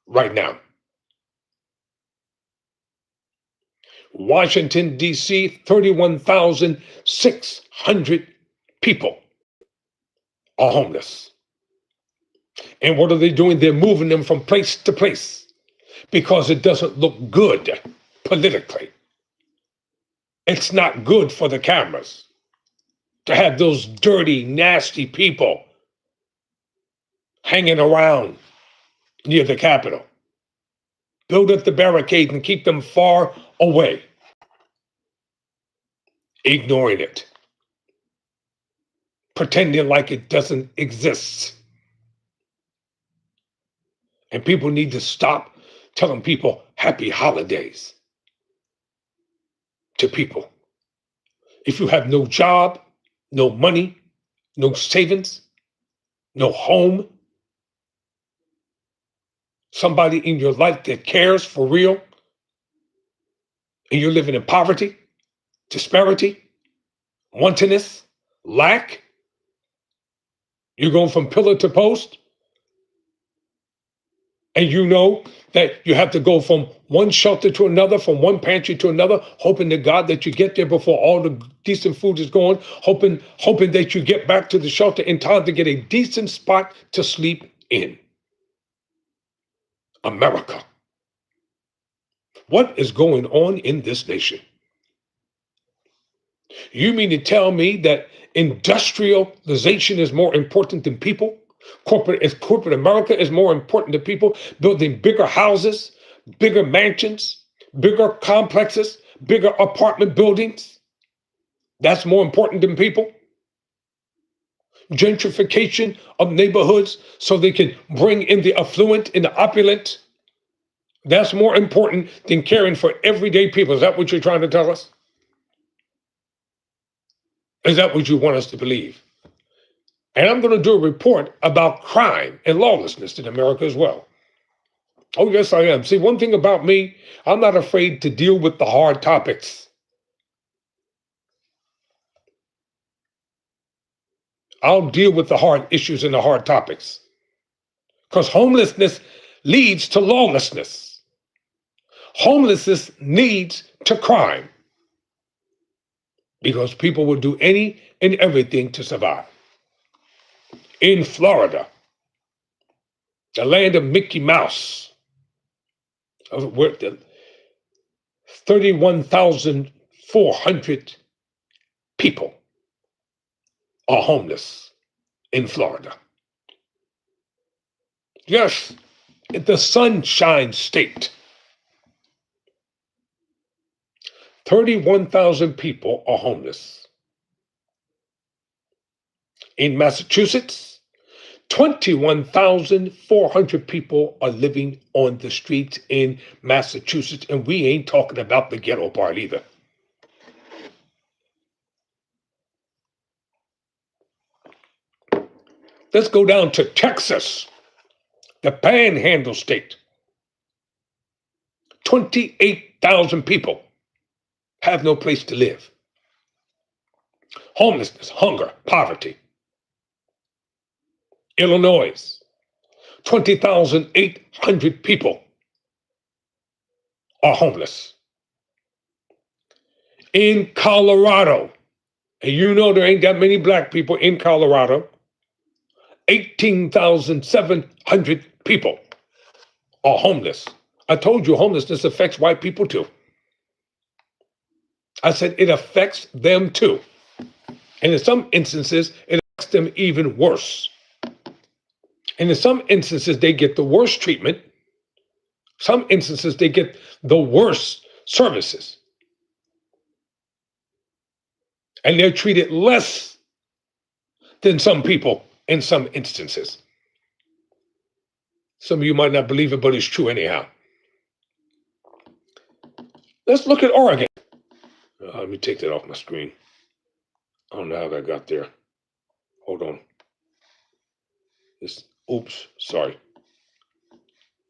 right now. Washington, D.C., 31,600 people are homeless. And what are they doing? They're moving them from place to place because it doesn't look good politically. It's not good for the cameras to have those dirty, nasty people hanging around near the Capitol. Build up the barricade and keep them far away. Ignoring it. Pretending like it doesn't exist. And people need to stop telling people happy holidays to people. If you have no job, no money, no savings, no home, somebody in your life that cares for real, and you're living in poverty, disparity, wantonness, lack, you're going from pillar to post, and you know that you have to go from one shelter to another, from one pantry to another, hoping to God that you get there before all the decent food is gone, hoping that you get back to the shelter in time to get a decent spot to sleep in. America. What is going on in this nation? You mean to tell me that industrialization is more important than people? Corporate America is more important than people, building bigger houses, bigger mansions, bigger complexes, bigger apartment buildings. That's more important than people. Gentrification of neighborhoods so they can bring in the affluent and the opulent. That's more important than caring for everyday people. Is that what you're trying to tell us? Is that what you want us to believe? And I'm going to do a report about crime and lawlessness in America as well. Oh, yes, I am. See, one thing about me, I'm not afraid to deal with the hard topics. I'll deal with the hard issues and the hard topics. Because homelessness leads to lawlessness. Homelessness leads to crime. Because people will do any and everything to survive. In Florida, the land of Mickey Mouse, where 31,400 people are homeless in Florida. Yes, the Sunshine State. 31,000 people are homeless. In Massachusetts, 21,400 people are living on the streets in Massachusetts, and we ain't talking about the ghetto part either. Let's go down to Texas, the Panhandle State. 28,000 people have no place to live. Homelessness, hunger, poverty. Illinois, 20,800 people are homeless. In Colorado, and you know there ain't that many black people in Colorado, 18,700 people are homeless. I told you homelessness affects white people too. I said it affects them too. And in some instances, it affects them even worse. And in some instances, they get the worst treatment. Some instances, they get the worst services. And they're treated less than some people in some instances. Some of you might not believe it, but it's true anyhow. Let's look at Oregon. Let me take that off my screen. I don't know how that got there. Hold on. Oops, sorry.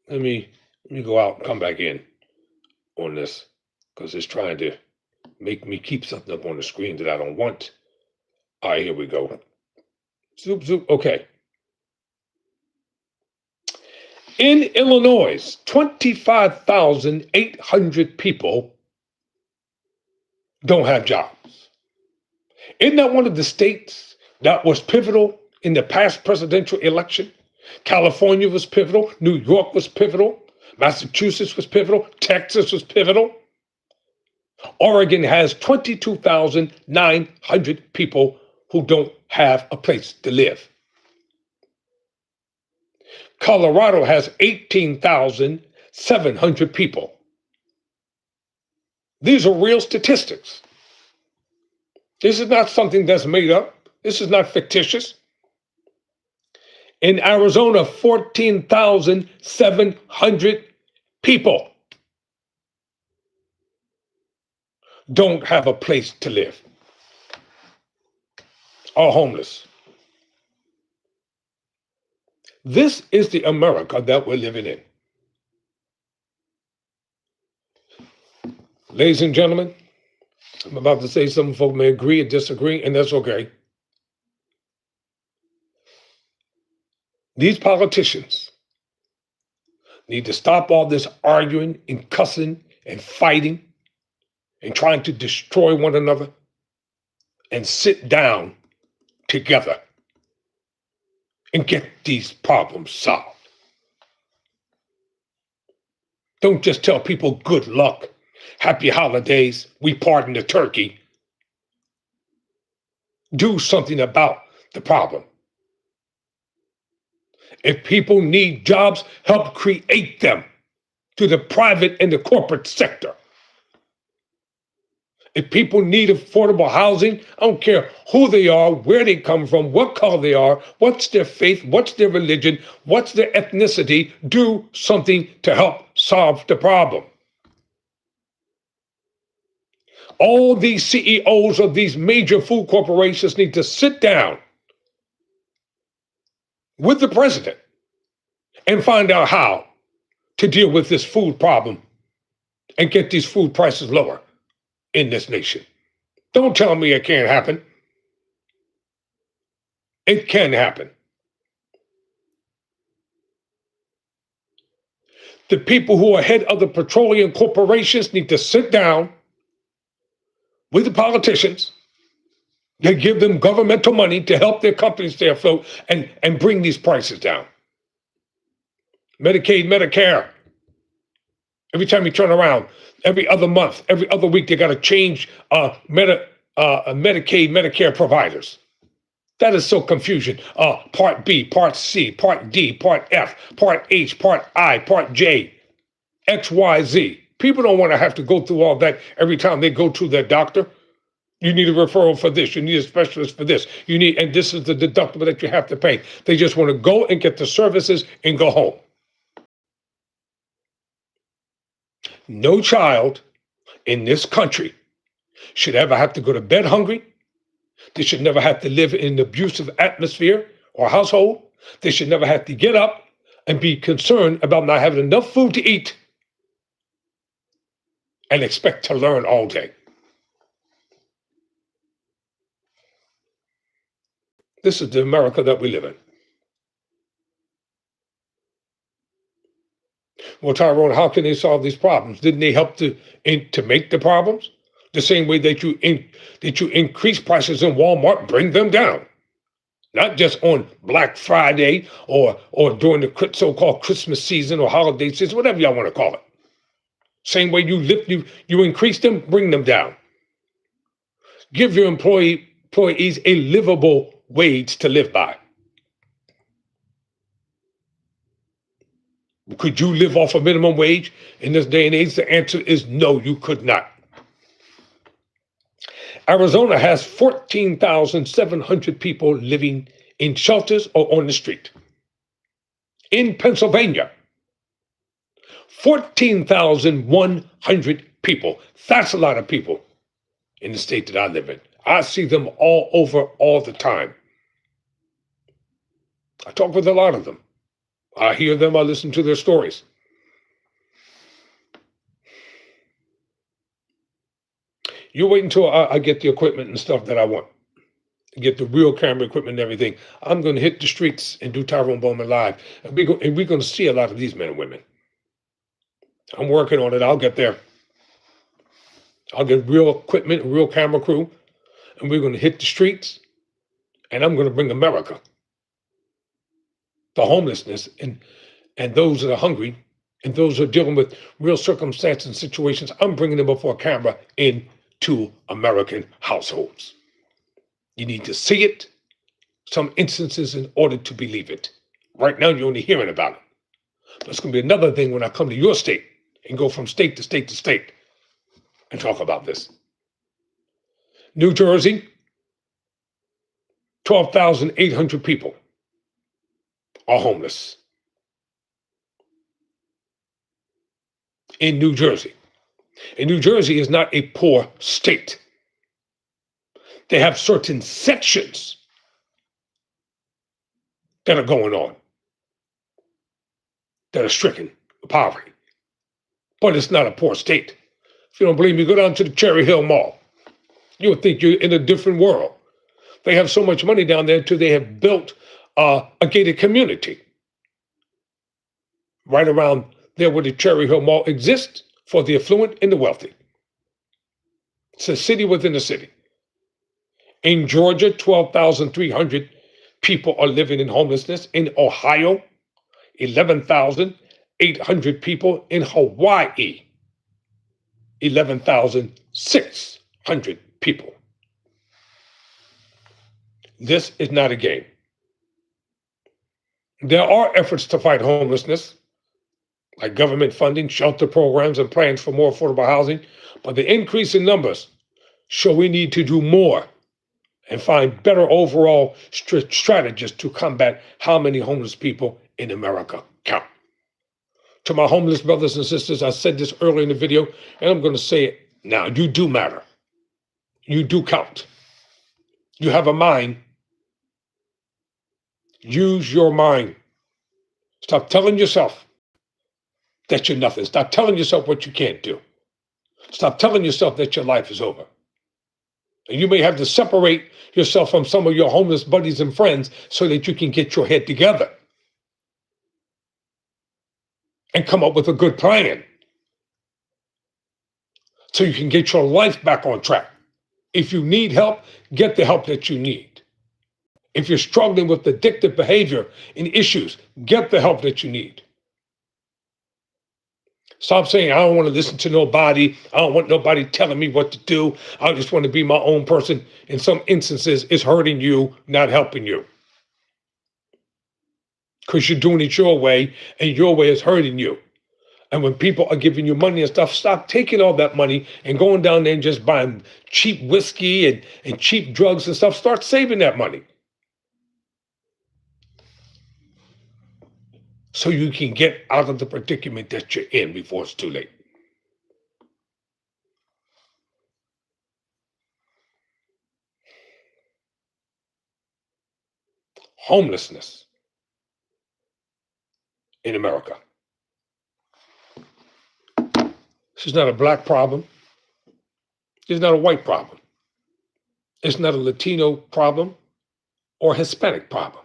Let me go out and come back in on this because it's trying to make me keep something up on the screen that I don't want. All right, here we go. Zoop, zoop. Okay. In Illinois, 25,800 people don't have jobs. Isn't that one of the states that was pivotal in the past presidential election? California was pivotal. New York was pivotal. Massachusetts was pivotal. Texas was pivotal. Oregon has 22,900 people who don't have a place to live. Colorado has 18,700 people. These are real statistics. This is not something that's made up. This is not fictitious. In Arizona, 14,700 people don't have a place to live, are homeless. This is the America that we're living in. Ladies and gentlemen, I'm about to say some folk may agree or disagree, and that's okay. These politicians need to stop all this arguing and cussing and fighting and trying to destroy one another and sit down together and get these problems solved. Don't just tell people good luck, happy holidays, we pardon the turkey. Do something about the problem. If people need jobs, help create them through the private and the corporate sector. If people need affordable housing, I don't care who they are, where they come from, what color they are, what's their faith, what's their religion, what's their ethnicity, do something to help solve the problem. All these CEOs of these major food corporations need to sit down with the president and find out how to deal with this food problem and get these food prices lower in this nation. Don't tell me it can't happen. It can happen. The people who are head of the petroleum corporations need to sit down with the politicians. They give them governmental money to help their companies stay afloat and bring these prices down. Medicaid, Medicare. Every time you turn around, every other month, every other week, they got to change Medicaid, Medicare providers. That is so confusion. Part B, Part C, Part D, Part F, Part H, Part I, Part J, X, Y, Z. People don't want to have to go through all that every time they go to their doctor. You need a referral for this. You need a specialist for this. And this is the deductible that you have to pay. They just want to go and get the services and go home. No child in this country should ever have to go to bed hungry. They should never have to live in an abusive atmosphere or household. They should never have to get up and be concerned about not having enough food to eat and expect to learn all day. This is the America that we live in. Well, Tyrone, how can they solve these problems? Didn't they help to make the problems? The same way that you increase prices in Walmart, bring them down. Not just on Black Friday or during the so-called Christmas season or holiday season, whatever y'all want to call it. Same way you increase them, bring them down. Give your employees a livable wage to live by. Could you live off a minimum wage in this day and age? The answer is no, you could not. Arizona has 14,700 people living in shelters or on the street. In Pennsylvania, 14,100 people. That's a lot of people in the state that I live in. I see them all over all the time. I talk with a lot of them. I hear them, I listen to their stories. You wait until I get the equipment and stuff that I want. Get the real camera equipment and everything. I'm going to hit the streets and do Tyrone Bowman Live. And we're going to see a lot of these men and women. I'm working on it. I'll get there. I'll get real equipment, real camera crew, and we're going to hit the streets, and I'm going to bring America. The homelessness and those that are hungry and those who are dealing with real circumstances and situations, I'm bringing them before camera into American households. You need to see it, some instances, in order to believe it. Right now, you're only hearing about it. But it's going to be another thing when I come to your state and go from state to state to state and talk about this. New Jersey, 12,800 people are homeless in New Jersey. And New Jersey is not a poor state. They have certain sections that are going on that are stricken with poverty. But it's not a poor state. If you don't believe me, go down to the Cherry Hill Mall. You'll think you're in a different world. They have so much money down there too, they have built a gated community right around there where the Cherry Hill Mall exists for the affluent and the wealthy. It's a city within a city. In Georgia, 12,300 people are living in homelessness. In Ohio, 11,800 people. In Hawaii, 11,600 people. This is not a game. There are efforts to fight homelessness, like government funding, shelter programs, and plans for more affordable housing, but the increase in numbers show we need to do more and find better overall strategies to combat how many homeless people in America count. To my homeless brothers and sisters, I said this earlier in the video, and I'm going to say it now. You do matter. You do count. You have a mind. Use your mind. Stop telling yourself that you're nothing. Stop telling yourself what you can't do. Stop telling yourself that your life is over. And you may have to separate yourself from some of your homeless buddies and friends so that you can get your head together and come up with a good plan so you can get your life back on track. If you need help, get the help that you need. If you're struggling with addictive behavior and issues, get the help that you need. Stop saying, I don't want to listen to nobody. I don't want nobody telling me what to do. I just want to be my own person. In some instances, it's hurting you, not helping you. Because you're doing it your way, and your way is hurting you. And when people are giving you money and stuff, stop taking all that money and going down there and just buying cheap whiskey and cheap drugs and stuff. Start saving that money, so you can get out of the predicament that you're in before it's too late. Homelessness in America. This is not a black problem. It's not a white problem. It's not a Latino problem or Hispanic problem.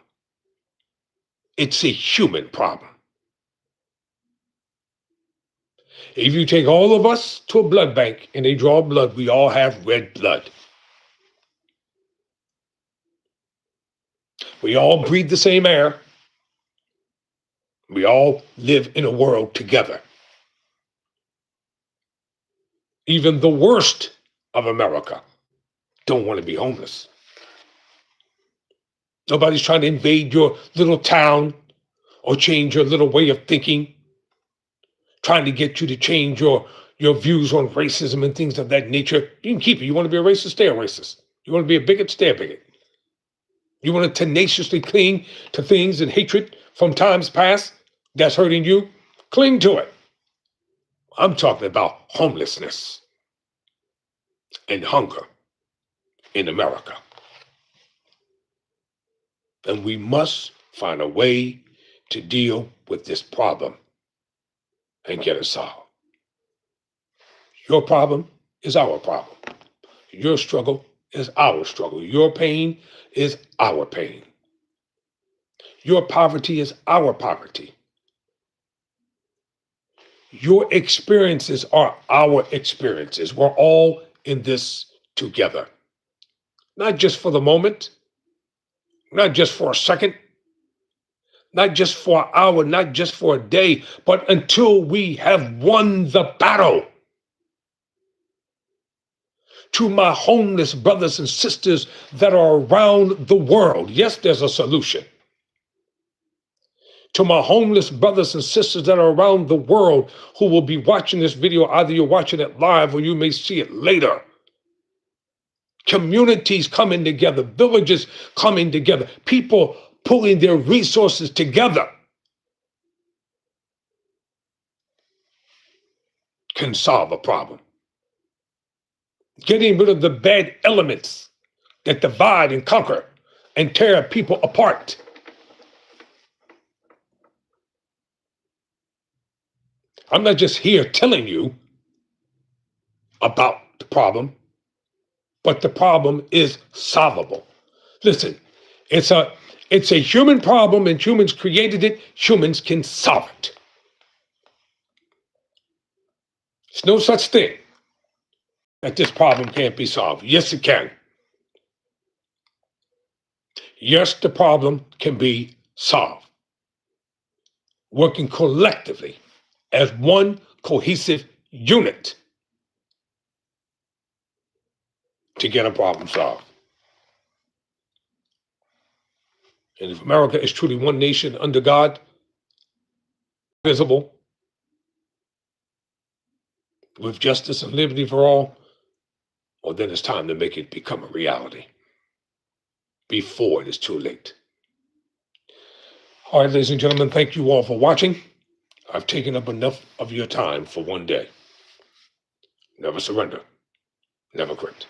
It's a human problem. If you take all of us to a blood bank and they draw blood, we all have red blood. We all breathe the same air. We all live in a world together. Even the worst of America don't want to be homeless. Nobody's trying to invade your little town or change your little way of thinking, trying to get you to change your views on racism and things of that nature. You can keep it. You want to be a racist, stay a racist. You want to be a bigot, stay a bigot. You want to tenaciously cling to things and hatred from times past that's hurting you? Cling to it. I'm talking about homelessness and hunger in America. And we must find a way to deal with this problem and get it solved. Your problem is our problem. Your struggle is our struggle. Your pain is our pain. Your poverty is our poverty. Your experiences are our experiences. We're all in this together. Not just for the moment, not just for a second, not just for an hour, not just for a day, but until we have won the battle. To my homeless brothers and sisters that are around the world, yes, there's a solution. To my homeless brothers and sisters that are around the world who will be watching this video, either you're watching it live or you may see it later. Communities coming together, villages coming together, people pulling their resources together can solve a problem. Getting rid of the bad elements that divide and conquer and tear people apart. I'm not just here telling you about the problem, but the problem is solvable. Listen, it's a human problem and humans created it. Humans can solve it. There's no such thing that this problem can't be solved. Yes, it can. Yes, the problem can be solved. Working collectively as one cohesive unit to get a problem solved. And if America is truly one nation under God, visible, with justice and liberty for all, well, then it's time to make it become a reality before it is too late. All right, ladies and gentlemen, thank you all for watching. I've taken up enough of your time for one day. Never surrender. Never quit.